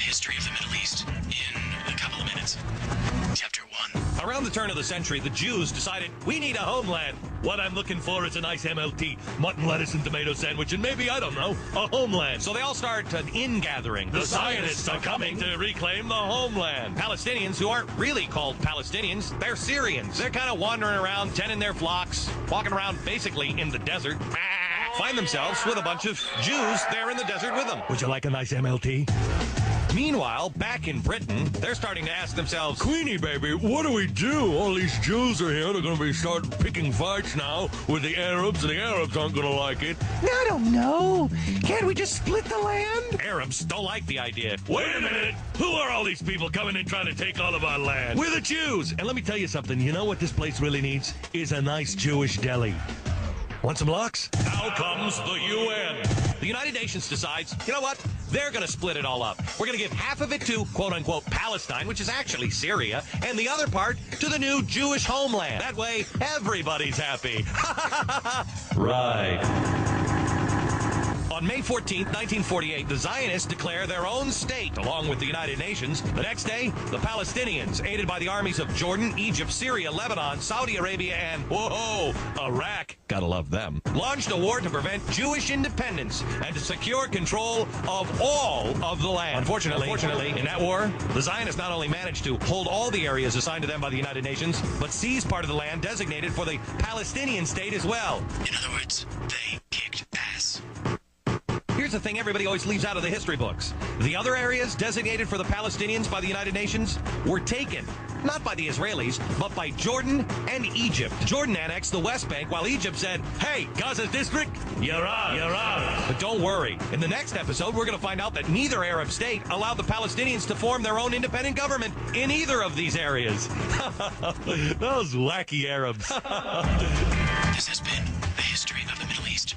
history of the Middle East in a couple of minutes. Chapter 1. Around the turn of the century, the Jews decided, we need a homeland. What I'm looking for is a nice MLT, mutton, lettuce, and tomato sandwich, and maybe, I don't know, a homeland. So they all start an ingathering. The Zionists are coming to reclaim the homeland. Palestinians, who aren't really called Palestinians, they're Syrians. They're kind of wandering around, tending their flocks, walking around basically in the desert. Find themselves with a bunch of Jews there in the desert with them. Would you like a nice MLT? Meanwhile, back in Britain, they're starting to ask themselves, Queenie, baby, what do we do? All these Jews are here. They're going to be starting picking fights now with the Arabs, and the Arabs aren't going to like it. I don't know. Can't we just split the land? Arabs don't like the idea. Wait a minute. Who are all these people coming in trying to take all of our land? We're the Jews. And let me tell you something. You know what this place really needs? Is a nice Jewish deli. Want some lox? Now comes the UN. The United Nations decides, you know what? They're going to split it all up. We're going to give half of it to, quote-unquote, Palestine, which is actually Syria, and the other part to the new Jewish homeland. That way, everybody's happy. Right. On May 14th, 1948, the Zionists declare their own state, along with the United Nations. The next day, the Palestinians, aided by the armies of Jordan, Egypt, Syria, Lebanon, Saudi Arabia, and, whoa, Iraq, gotta love them, launched a war to prevent Jewish independence and to secure control of all of the land. Unfortunately, in that war, the Zionists not only managed to hold all the areas assigned to them by the United Nations, but seized part of the land designated for the Palestinian state as well. In other words, they kicked ass. Here's the thing everybody always leaves out of the history books. The other areas designated for the Palestinians by the United Nations were taken, not by the Israelis, but by Jordan and Egypt. Jordan annexed the West Bank while Egypt said, hey, Gaza's district, you're out. But don't worry. In the next episode, we're going to find out that neither Arab state allowed the Palestinians to form their own independent government in either of these areas. Those wacky Arabs. This has been the history of the Middle East.